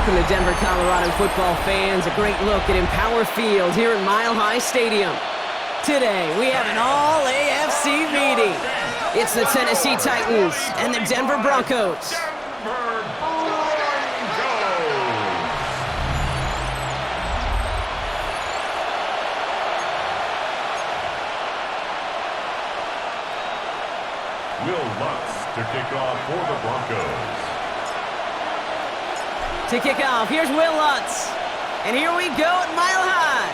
Welcome to Denver, Colorado football fans. A great look at Empower Field here at Mile High Stadium. Today, we have an all-AFC meeting. It's the Tennessee Titans and the Denver Broncos. Will Lutz to kick off for the Broncos. To kick off, here's Will Lutz. And here we go at Mile High.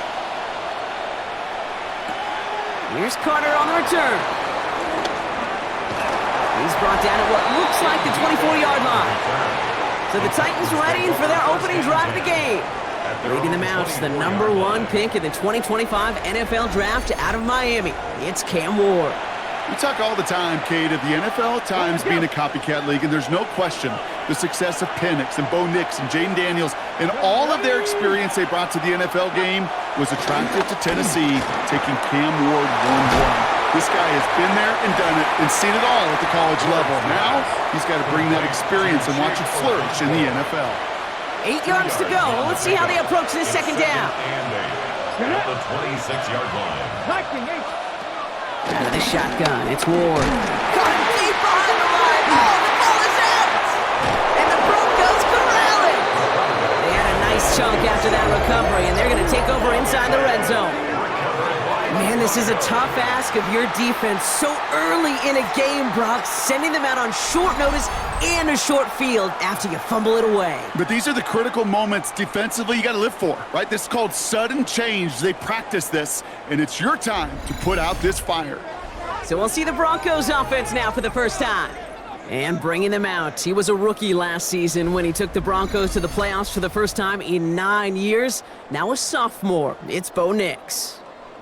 Here's Carter on the return. He's brought down at what looks like the 24-yard line. So the Titans ready for their opening drive of the game. Leading them out to the #1 pick in the 2025 NFL Draft out of Miami. It's Cam Ward. We talk all the time, Kate, of the NFL at times being a copycat league, and there's no question the success of Penix and Bo Nix and Jaden Daniels and all of their experience they brought to the NFL game was attractive to Tennessee, taking Cam Ward 1-1. This guy has been there and done it and seen it all at the college level. Now, he's got to bring that experience and watch it flourish in the NFL. 8 yards to go. Let's see how they approach this second down. And at the 26-yard line. Out of the shotgun, it's Ward. Caught him deep behind the line. Oh, the ball is out! And the Broncos corral it! They had a nice chunk after that recovery, and they're going to take over inside the red zone. Man, this is a tough ask of your defense so early in a game, Brock, sending them out on short notice and a short field after you fumble it away. But these are the critical moments defensively you got to live for, right? This is called sudden change. They practice this, and it's your time to put out this fire. So we'll see the Broncos offense now for the first time. And bringing them out. He was a rookie last season when he took the Broncos to the playoffs for the first time in 9 years. Now a sophomore. It's Bo Nix.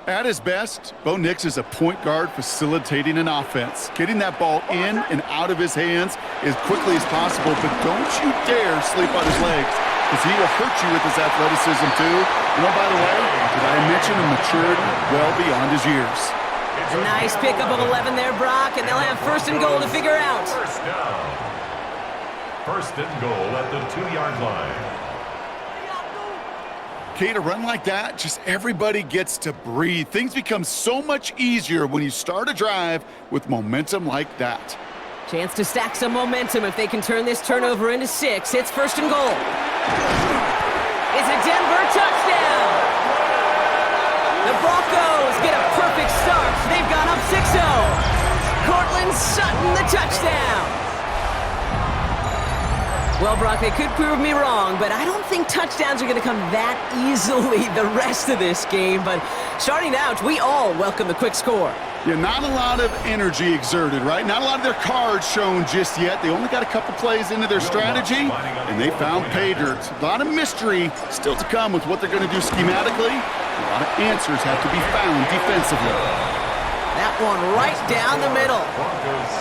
At his best, Bo Nix is a point guard facilitating an offense, getting that ball in and out of his hands as quickly as possible, but don't you dare sleep on his legs, because he will hurt you with his athleticism too. And oh, by the way, did I mention a maturity well beyond his years? A nice pickup of 11 there, Brock, and they'll have first and goal to figure out. First down. First and goal at the 2-yard line. Kate, a run like that, just everybody gets to breathe. Things become so much easier when you start a drive with momentum like that. Chance to stack some momentum if they can turn this turnover into 6. It's first and goal. It's a Denver touchdown. The Broncos get a perfect start. They've gone up 6-0. Cortland Sutton, the touchdown. Well, Brock, they could prove me wrong, but I don't think touchdowns are going to come that easily the rest of this game. But starting out, we all welcome the quick score. Yeah, not a lot of energy exerted, right? Not a lot of their cards shown just yet. They only got a couple plays into their strategy, and they found pay dirt. A lot of mystery still to come with what they're going to do schematically. A lot of answers have to be found defensively. That one right down the middle.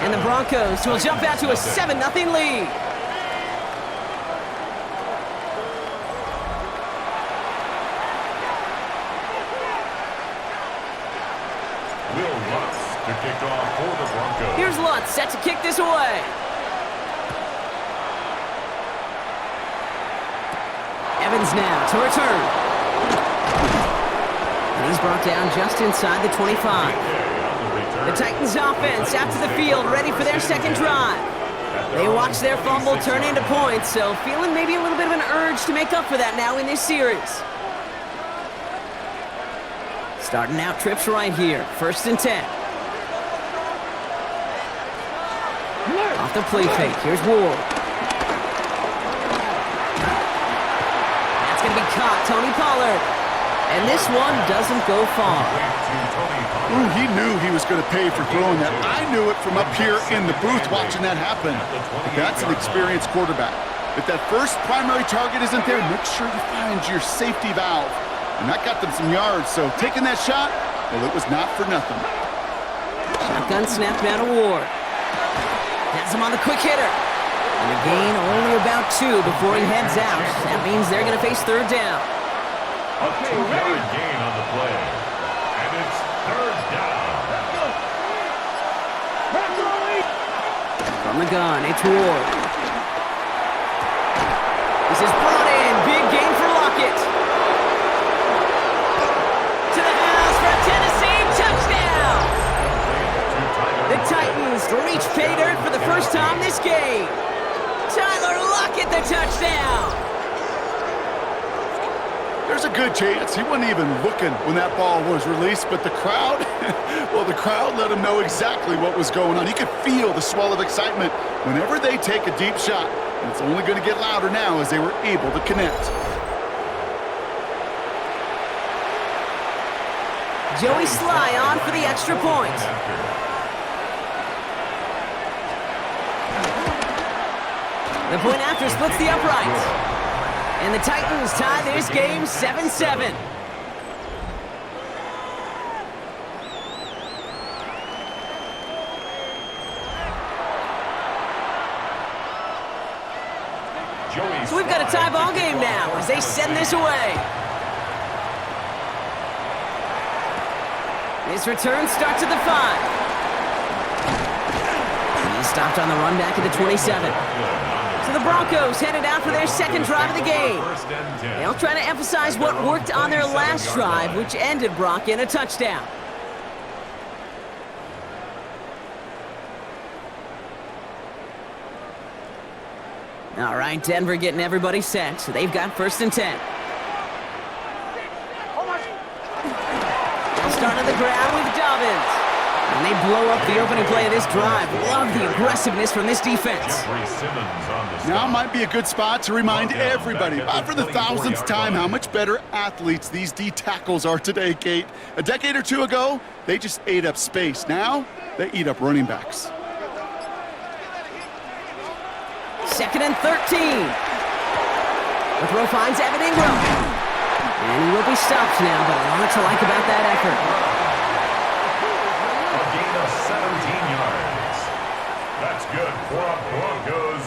And the Broncos will jump out to a 7-0 lead. To kick off for the Broncos. Here's Lutz set to kick this away. Evans now to return. And he's brought down just inside the 25. The Titans offense out to the field, ready for their second drive. They watch their fumble turn into points, so feeling maybe a little bit of an urge to make up for that now in this series. Starting out trips right here, 1st and 10. Off the play fake, here's Ward. That's going to be caught, Tony Pollard. And this one doesn't go far. Ooh, he knew he was going to pay for throwing that. I knew it from up here in the booth watching that happen. But that's an experienced quarterback. If that first primary target isn't there, make sure you find your safety valve. And that got them some yards, so taking that shot, well, it was not for nothing. Shotgun snap down to Ward. Has him on the quick hitter. And a gain only about 2 before he heads out. That means they're going to face third down. A 2-yard gain on the play. And it's third down. From the gun, it's Ward. This is brought in. Reach pay dirt for the first time this game. Tyler Lockett, the touchdown. There's a good chance he wasn't even looking when that ball was released, but the crowd, well, the crowd let him know exactly what was going on. He could feel the swell of excitement whenever they take a deep shot, and it's only going to get louder now as they were able to connect. Joey Sly on for the extra point. The point after splits the uprights. And the Titans tie this game 7-7. So we've got a tie ball game now as they send this away. This return starts at the 5. He stopped on the run back at the 27. So the Broncos headed out for their second drive of the game. They'll try to emphasize what worked on their last drive, which ended Brock in a touchdown. All right, Denver getting everybody set. So they've got 1st and 10. They'll start on the ground with Dobbins. And they blow up the opening play of this drive. Love the aggressiveness from this defense. Now might be a good spot to remind everybody, about for the 1000th time, how much better athletes these D tackles are today, Kate. A decade or two ago, they just ate up space. Now, they eat up running backs. 2nd and 13. The throw finds Evan Ingram. And he will be stopped now, but a lot to like about that effort. A gain of 17 yards. That's good for a Broncos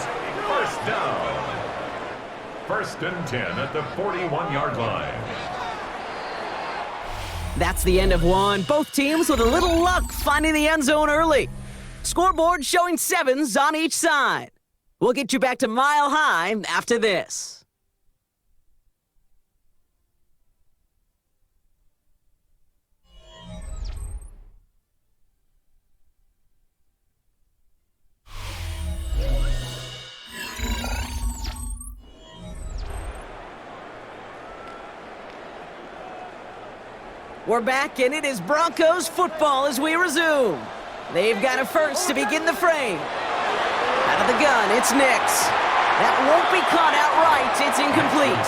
1st down. 1st and 10 at the 41-yard line. That's the end of one. Both teams with a little luck finding the end zone early. Scoreboard showing 7s on each side. We'll get you back to Mile High after this. We're back, and it is Broncos football as we resume. They've got a first to begin the frame. Out of the gun, it's Nix. That won't be caught outright. It's incomplete.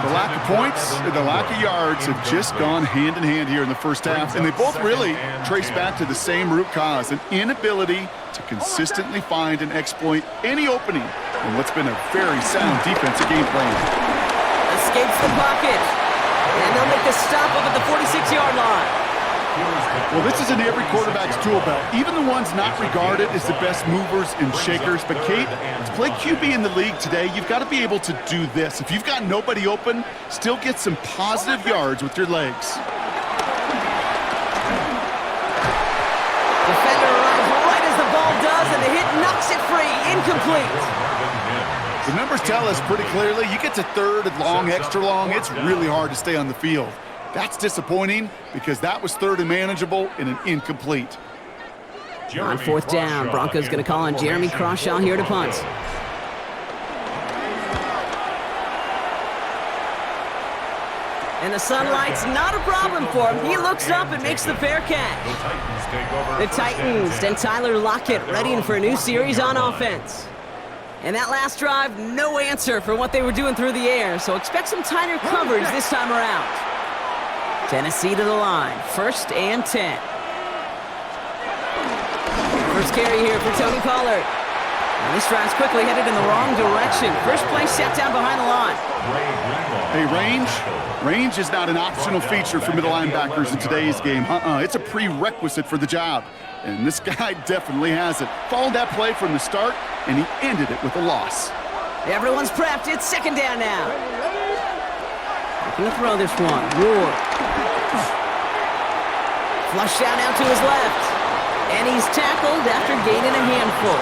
The lack of points and the lack of yards have just gone hand in hand here in the first half, and they both really trace back to the same root cause, an inability to consistently find and exploit any opening in what's been a very sound defensive game plan. Escapes the pocket. And they'll make the stop up at the 46-yard line. Well, this is in every quarterback's tool belt, even the ones not regarded as the best movers and shakers. But, Kate, to play QB in the league today, you've got to be able to do this. If you've got nobody open, still get some positive yards with your legs. Defender arrives right as the ball does, and the hit knocks it free. Incomplete. The numbers tell us pretty clearly, you get to 3rd and long, extra long, it's really hard to stay on the field. That's disappointing because that was 3rd and manageable and an incomplete. On 4th down, Broncos going to call on Jeremy Crawshaw here to punt. And the sunlight's not a problem for him. He looks up and makes the fair catch. The Titans and Tyler Lockett readying for a new series on offense. And that last drive, no answer for what they were doing through the air, so expect some tighter coverage this time around. Tennessee to the line, 1st and 10. First carry here for Tony Pollard. And this drive's quickly headed in the wrong direction. First play set down behind the line. Hey, range is not an optional feature for middle linebackers in today's game. It's a prerequisite for the job. And this guy definitely has it. Followed that play from the start, and he ended it with a loss. Everyone's prepped. It's 2nd down now. Looking to throw this one. Moore. Flushed out to his left. And he's tackled after gaining a handful.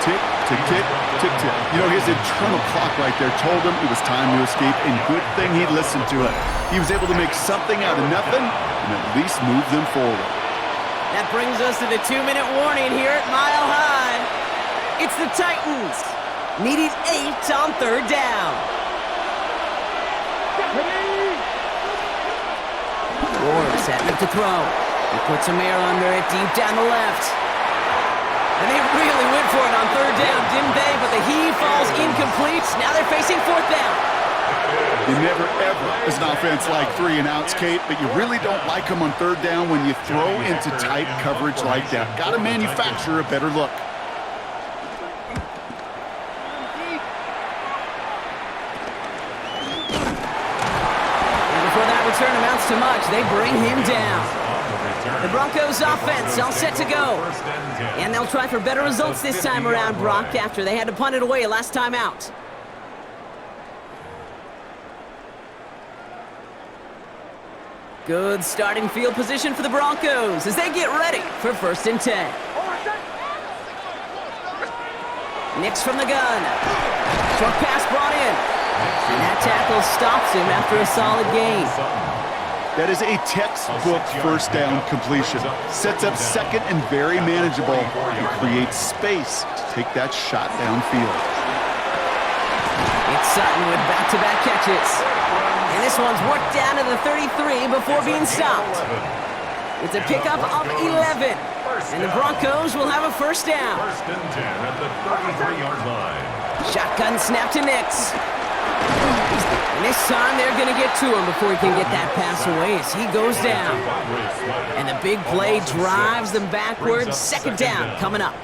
Tick, tick, tick, tick, tick. You know, his internal clock right there told him it was time to escape, and good thing he listened to it. He was able to make something out of nothing and at least move them forward. That brings us to the 2-minute warning here at Mile High. It's the Titans, needing 8 on 3rd down. Ward setting up to throw. He puts some air under it deep down the left. And they really went for it on 3rd down, didn't they? But the heave falls incomplete. Now they're facing 4th down. You never, ever, as an offense, like 3 and outs, Kate, but you really don't like them on 3rd down when you throw into tight coverage like that. Got to manufacture a better look. And before that return amounts to much, they bring him down. The Broncos offense all set to go. And they'll try for better results this time around, Brock, after they had to punt it away last time out. Good starting field position for the Broncos as they get ready for 1st and 10. Nix from the gun. Short pass brought in. And that tackle stops him after a solid gain. That is a textbook 1st down completion. Sets up 2nd and very manageable and creates space to take that shot downfield. It's Sutton with back-to-back catches. And this one's worked down to the 33 before being stopped. It's a pickup of 11. And the Broncos will have a 1st down. 1st and 10 at the 33-yard line. Shotgun snap to Nix. And this time they're going to get to him before he can get that pass away as he goes down. And the big play drives them backwards. 2nd down coming up.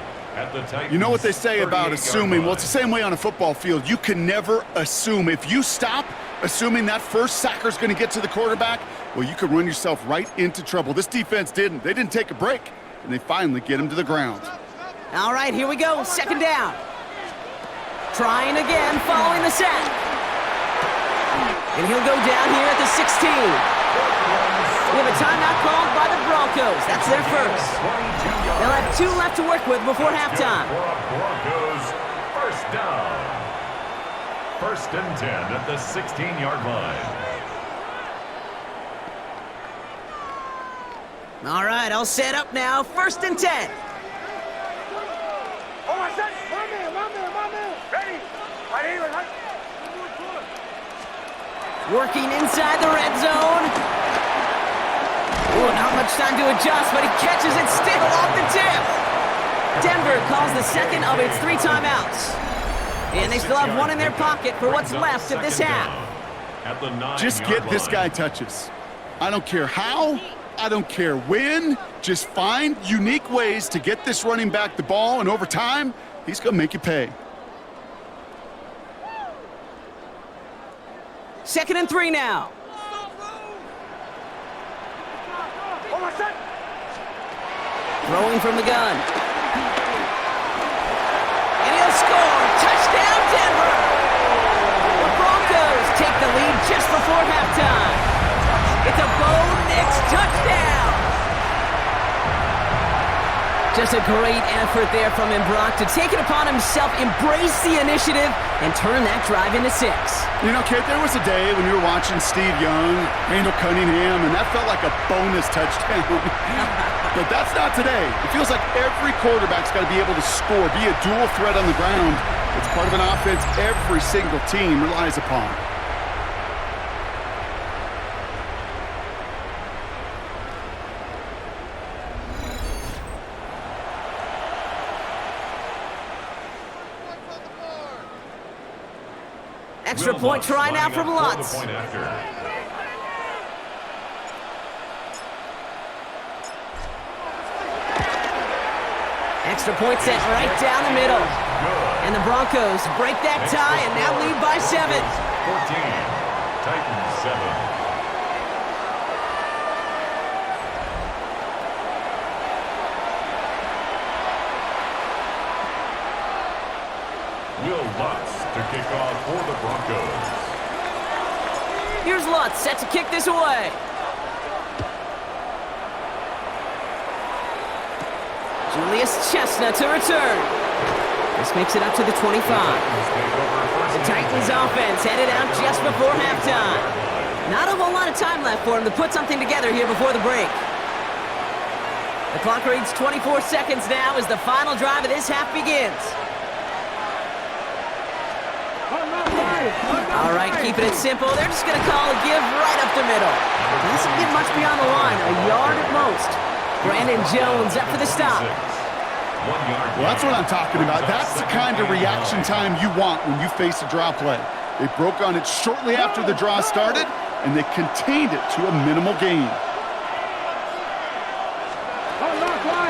You know what they say about assuming? Well, it's the same way on a football field. You can never assume. If you stop assuming that first sacker's going to get to the quarterback, well, you could run yourself right into trouble. This defense didn't. They didn't take a break, and they finally get him to the ground. All right, here we go. 2nd down. Trying again following the sack. And he'll go down here at the 16. We have a timeout called by the Broncos. That's their first. They'll have 2 left to work with before halftime. Broncos 1st down. 1st and 10 at the 16-yard line. All right, all set up now. 1st and 10. Oh, my son! My man! Ready! Right here, right. Working inside the red zone. Oh, not much time to adjust, but he catches it still off the tip. Denver calls the 2nd of its 3 timeouts. And they still have 1 in their pocket for what's left of this half. Just get this guy touches. I don't care how, I don't care when. Just find unique ways to get this running back the ball, and over time, he's going to make you pay. 2nd and 3 now. Oh, my son! Throwing from the gun. And he'll score. Touchdown, Denver! The Broncos take the lead just before halftime. It's a Bo Nix touchdown! Just a great effort there from him, Brock, to take it upon himself, embrace the initiative, and turn that drive into 6. You know, Kate, there was a day when you were watching Steve Young, Randall Cunningham, and that felt like a bonus touchdown. But that's not today. It feels like every quarterback's got to be able to score, be a dual threat on the ground. It's part of an offense every single team relies upon. Extra point try now from Lutz. Extra point set right down the middle. And the Broncos break that tie and now lead by 7. 14, Titans 7. Will Lutz to kick off for the Broncos. Here's Lutz set to kick this away. Julius Chestnut to return. This makes it up to the 25. The Titans offense headed out just before halftime. Not a whole lot of time left for him to put something together here before the break. The clock reads 24 seconds now as the final drive of this half begins. All right, keeping it simple. They're just going to call a give right up the middle. Doesn't get much beyond the line, a yard at most. Brandon Jones up for the stop. Well, that's what I'm talking about. That's the kind of reaction time you want when you face a draw play. They broke on it shortly after the draw started, and they contained it to a minimal gain.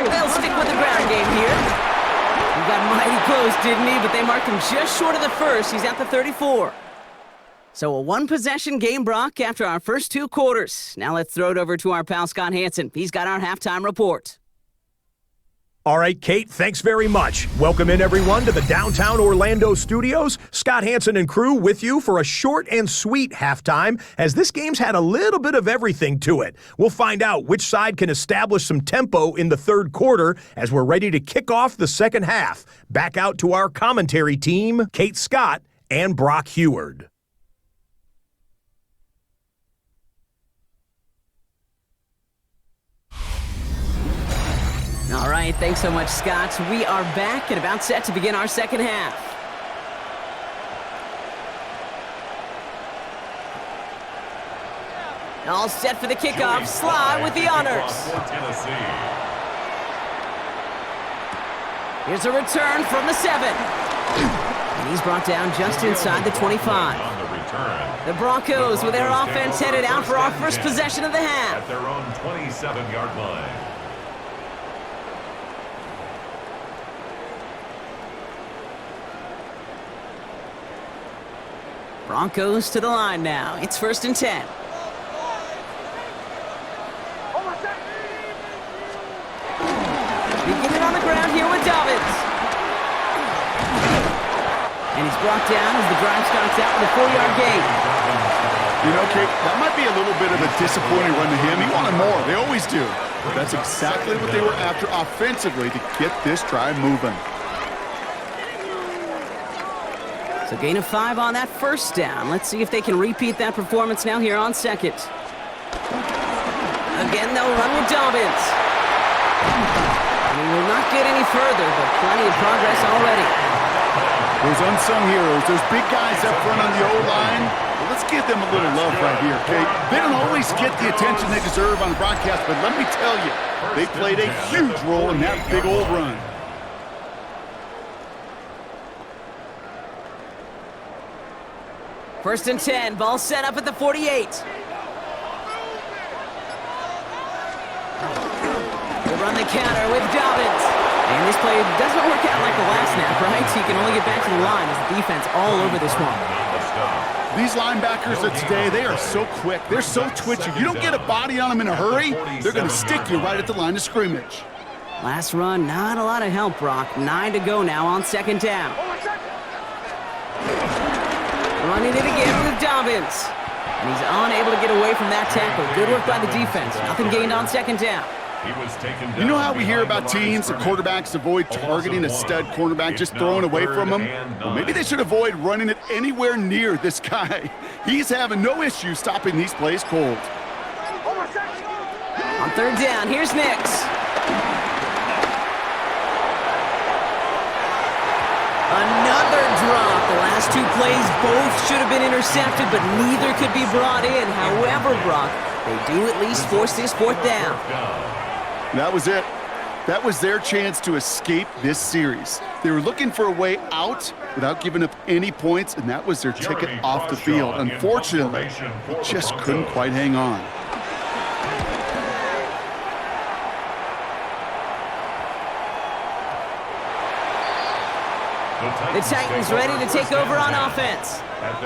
They'll stick with the ground game here. He got mighty close, didn't he? But they marked him just short of the first. He's at the 34. So a one-possession game, Brock, after our first 2 quarters. Now let's throw it over to our pal Scott Hanson. He's got our halftime report. All right, Kate, thanks very much. Welcome in, everyone, to the downtown Orlando studios. Scott Hanson and crew with you for a short and sweet halftime, as this game's had a little bit of everything to it. We'll find out which side can establish some tempo in the third quarter as we're ready to kick off the second half. Back out to our commentary team, Kate Scott and Brock Heward. All right, thanks so much, Scott. We are back and about set to begin our second half. All set for the kickoff. Sly with the honors. Here's a return from the 7. And he's brought down just inside the 25. The Broncos with their offense headed out for our first possession of the half. At their own 27-yard line. Broncos to the line now. It's 1st and 10. Beginning on the ground here with Dobbins. And he's brought down as the drive starts out with a 4-yard gain. You know, Kate, that might be a little bit of a disappointing run to him. He wanted more. They always do. But that's exactly what they were after offensively to get this drive moving. So gain of 5 on that first down. Let's see if they can repeat that performance now here on second. Again, they'll run with Dobbins. We will not get any further, but plenty of progress already. Those unsung heroes, those big guys up front on the O-line, well, let's give them a little love right here, okay? They don't always get the attention they deserve on the broadcast, but let me tell you, they played a huge role in that big old run. First and 10, ball set up at the 48. They run the counter with Dobbins. And this play doesn't work out like the last snap, right? So you can only get back to the line as the defense all over this one. These linebackers of today, they are so quick. They're so twitchy. You don't get a body on them in a hurry, they're going to stick you right at the line of scrimmage. Last run, not a lot of help, Brock. 9 to go now on second down. Running it again with Dobbins. And he's unable to get away from that tackle. Good work by the defense. Nothing gained on second down. You know how we hear about teams that quarterbacks avoid targeting a stud cornerback, just throwing away from him? Well, maybe they should avoid running it anywhere near this guy. He's having no issue stopping these plays cold. On third down, here's Nix. Another drop. The last 2 plays both should have been intercepted, but neither could be brought in. However, Brock, they do at least force this 4th down. That was it. That was their chance to escape this series. They were looking for a way out without giving up any points, and that was their ticket off the field. Unfortunately, they just couldn't quite hang on. The Titans ready to take over on offense.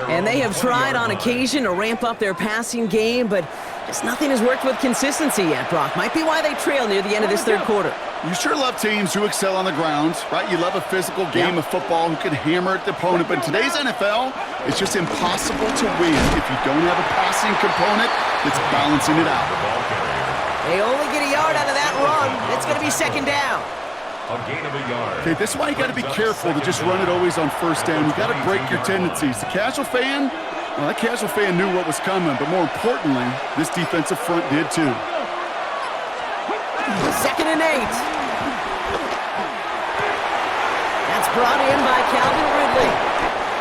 And they have tried on occasion to ramp up their passing game, but just nothing has worked with consistency yet, Brock. Might be why they trail near the end of this third quarter. You sure love teams who excel on the ground, right? You love a physical game of football who can hammer at the opponent, but in today's NFL, it's just impossible to win if you don't have a passing component that's balancing it out. They only get a yard out of that run. It's going to be second down. A gain of a yard. Okay, this is why you got to be careful to just run it always on first down. You got to break your tendencies. The casual fan, well, that casual fan knew what was coming, but more importantly, this defensive front did too. 2nd and 8. That's brought in by Calvin Ridley.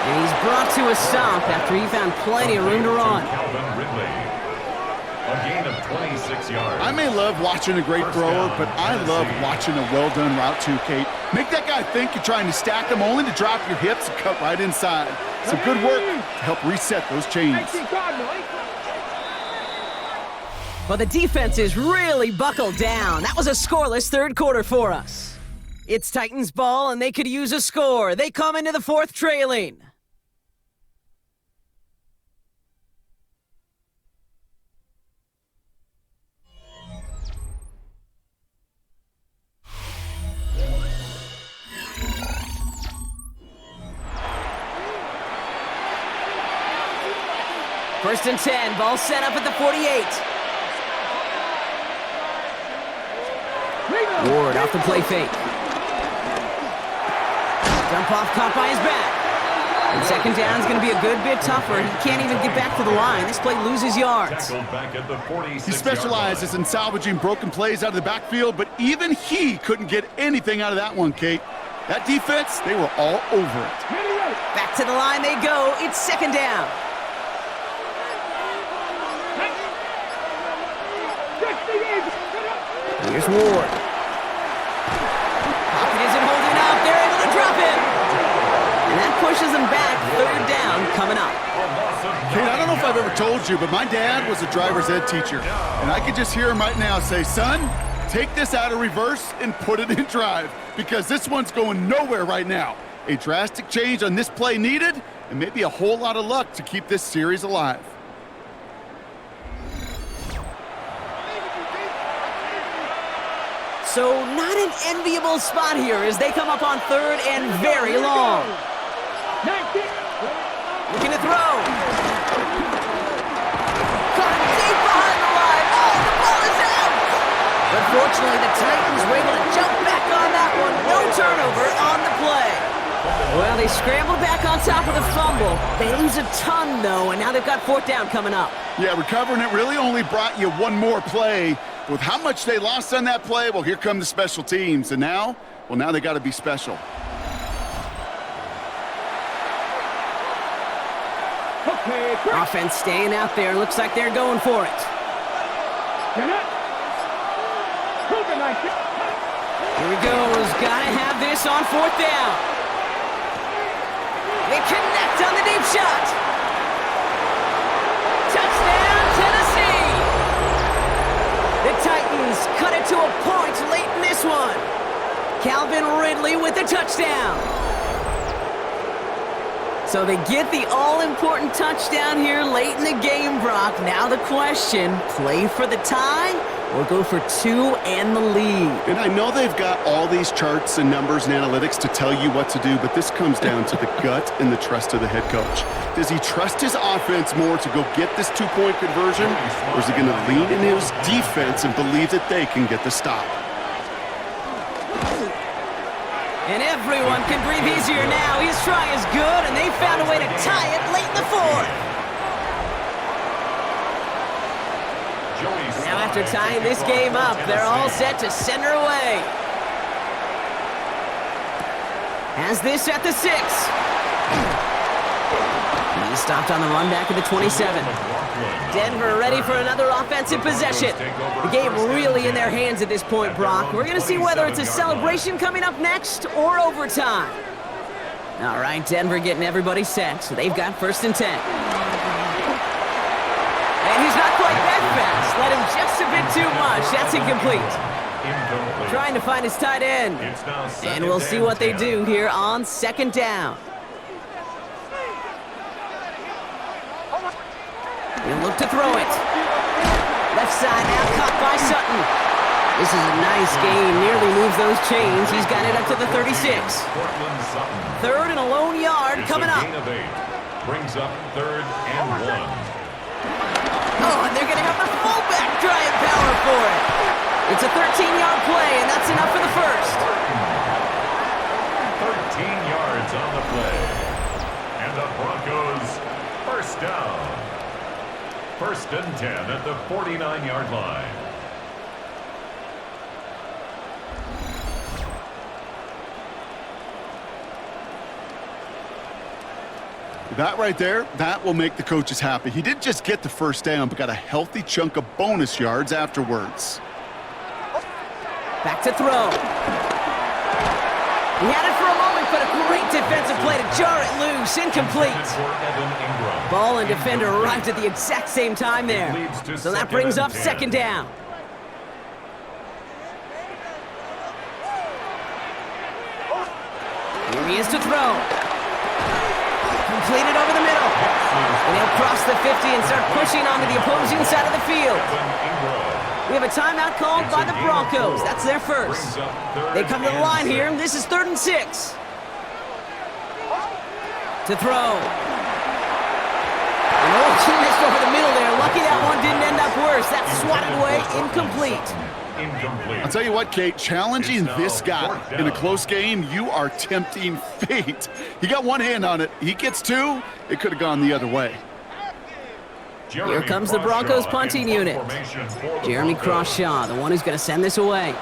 And he's brought to a stop after he found plenty of room to run. Calvin Ridley. A gain of 26 yards. I may love watching a great thrower, but I love watching a well-done route too, Kate. Make that guy think you're trying to stack him only to drop your hips and cut right inside. Some good work to help reset those chains. Well, the defense is really buckled down. That was a scoreless 3rd quarter for us. It's Titans ball, and they could use a score. They come into the 4th trailing. First and 10, ball set up at the 48. Ward off the play fake. Jump off caught by his back. And 2nd down is going to be a good bit tougher. He can't even get back to the line. This play loses yards. Back at the 46 He specializes in salvaging broken plays out of the backfield, but even he couldn't get anything out of that one, Kate. That defense, they were all over it. Back to the line they go. It's 2nd down. Here's Ward. Pocket isn't holding up. They're able to drop him. And that pushes them back. 3rd down coming up. Kate, I don't know if I've ever told you, but my dad was a driver's ed teacher. And I could just hear him right now say, son, take this out of reverse and put it in drive, because this one's going nowhere right now. A drastic change on this play needed, and maybe a whole lot of luck to keep this series alive. So not an enviable spot here as they come up on 3rd and very long. Looking to throw. Caught deep behind the line. Oh, the ball is out! But fortunately, the Titans were able to jump back on that one. No turnover on the play. Well, they scrambled back on top of the fumble. They lose a ton, though, and now they've got 4th down coming up. Yeah, recovering it really only brought you one more play. With how much they lost on that play, well, here come the special teams. And now, well, now they got to be special. Offense staying out there. Looks like they're going for it. Here he goes. Got to have this on 4th down. They connect on the deep shot. Touchdown, Tennessee. The Titans cut it to a point late in this one. Calvin Ridley with the touchdown. So they get the all-important touchdown here late in the game, Brock. Now the question, play for the tie or go for 2 and the lead? And I know they've got all these charts and numbers and analytics to tell you what to do, but this comes down to the gut and the trust of the head coach. Does he trust his offense more to go get this 2-point conversion, or is he going to lean in his defense and believe that they can get the stop? And everyone can breathe easier now. His try is good, and they found a way to tie it late in the 4th. Now after tying this game up, they're all set to send her away. Has this at the 6. He stopped on the run back at the 27. Denver ready for another offensive possession. The game really in their hands at this point, Brock. We're going to see whether it's a celebration coming up next or overtime. All right, Denver getting everybody set. So they've got 1st and 10. And he's not quite that fast. Let him just a bit too much. That's incomplete. Trying to find his tight end. And we'll see what they do here on 2nd down. He'll look to throw it. Left side now caught by Sutton. This is a nice game. Nearly moves those chains. He's got it up to the 36. 3rd and a lone yard coming up. Brings up 3rd and 1. Oh, and they're going to have the fullback trying power for it. It's a 13-yard play, and that's enough for the 1st. 13 yards on the play. And the Broncos 1st down. 1st and 10 at the 49-yard line. That right there, that will make the coaches happy. He didn't just get the first down, but got a healthy chunk of bonus yards afterwards. Back to throw. He had it for a moment, but a great defensive play to jar it loose. Incomplete. Ball and defender arrived at the exact same time there. So that brings up second down. Here he is to throw. Completed over the middle. And he'll cross the 50 and start pushing onto the opposing side of the field. We have a timeout called by the Broncos. That's their first. They come to the line here, and this is 3rd and 6. To throw. And he missed over the middle there. Lucky that one didn't end up worse. That's swatted away, incomplete. I'll tell you what, Kate, challenging this guy in a close game, you are tempting fate. He got one hand on it. He gets two. It could have gone the other way. Here comes the Broncos punting unit. Jeremy Crawshaw, the one who's going to send this away.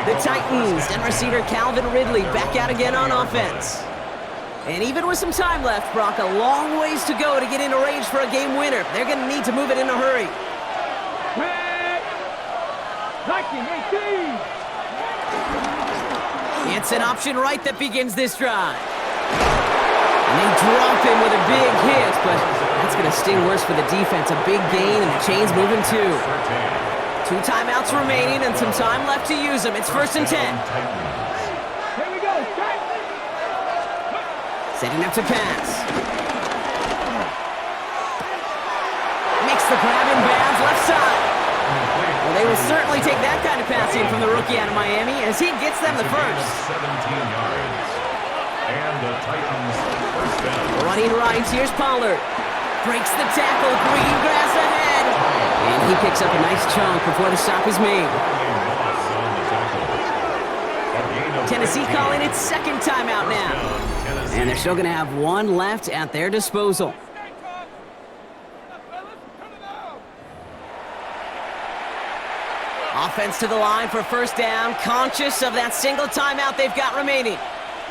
The Titans and receiver Calvin Ridley back out again on offense. And even with some time left, Brock, a long ways to go to get into range for a game winner. They're going to need to move it in a hurry. It's an option right that begins this drive. And they drop him with a big hit, but that's going to sting worse for the defense. A big gain, and the chain's moving too. 2 timeouts remaining and some time left to use them. It's 1st and 10. Here we go. Setting up to pass. Makes the grab in bounds left side. Well, they will certainly take that kind of passing from the rookie out of Miami as he gets them the first. 17 yards. And the Titans first down. Running right, here's Pollard. Breaks the tackle, green grass ahead. And he picks up a nice chunk before the stop is made. Tennessee calling its second timeout now. And they're still going to have one left at their disposal. Offense to the line for first down, conscious of that single timeout they've got remaining.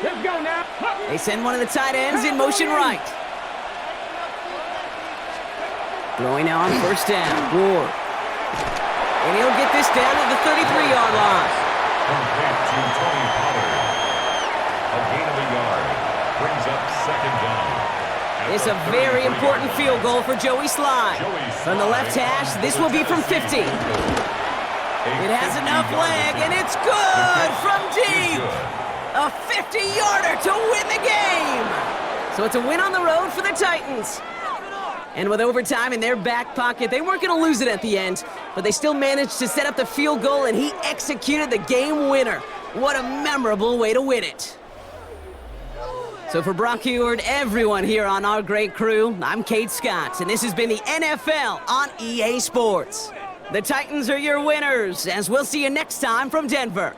Let's go now. They send one of the tight ends in motion right. Throwing now on first down, Ward. And he'll get this down to the 33-yard line. Complete to Tony Pollard. A gain of a yard. Brings up second down. It's a very important field goal for Joey Slye. From the left hash, this will be from 50. It has enough leg, and it's good from deep. A 50-yarder to win the game. So it's a win on the road for the Titans. And with overtime in their back pocket, they weren't going to lose it at the end, but they still managed to set up the field goal, and he executed the game winner. What a memorable way to win it. So for Brock Huard and everyone here on our great crew, I'm Kate Scott, and this has been the NFL on EA Sports. The Titans are your winners, as we'll see you next time from Denver.